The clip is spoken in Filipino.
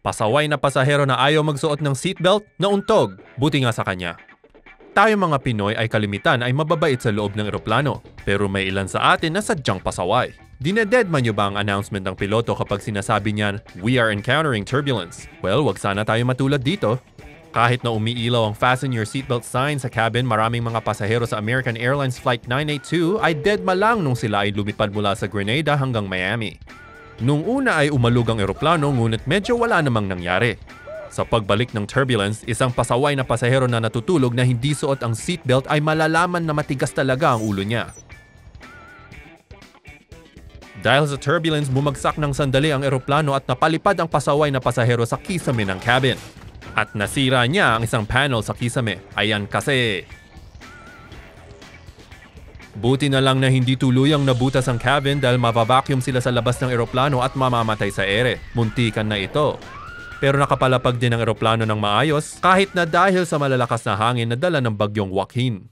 Pasaway na pasahero na ayaw magsuot ng seatbelt, nauntog, buti nga sa kanya. Tayo mga Pinoy ay kalimitan ay mababait sa loob ng eroplano, pero may ilan sa atin na sadyang pasaway. Dinededma niyo ba ang announcement ng piloto kapag sinasabi niyan, "We are encountering turbulence"? Well, wag sana tayo matulad dito. Kahit na umiilaw ang fasten your seatbelt sign sa cabin, maraming mga pasahero sa American Airlines Flight 982 ay deadma lang nung sila ay lumipad mula sa Grenada hanggang Miami. Nung una ay umalog ang eroplano ngunit medyo wala namang nangyari. Sa pagbalik ng turbulence, isang pasaway na pasahero na natutulog na hindi suot ang seatbelt ay malalaman na matigas talaga ang ulo niya. Dahil sa turbulence, bumagsak ng sandali ang eroplano at napalipad ang pasaway na pasahero sa kisame ng cabin. At nasira niya ang isang panel sa kisame. Ayan kasi. Buti na lang na hindi tuluyang nabutas ang cabin dahil mavavacuum sila sa labas ng eroplano at mamamatay sa ere. Muntikan na ito. Pero nakapalapag din ang eroplano ng maayos kahit na dahil sa malalakas na hangin na dala ng bagyong Joaquin.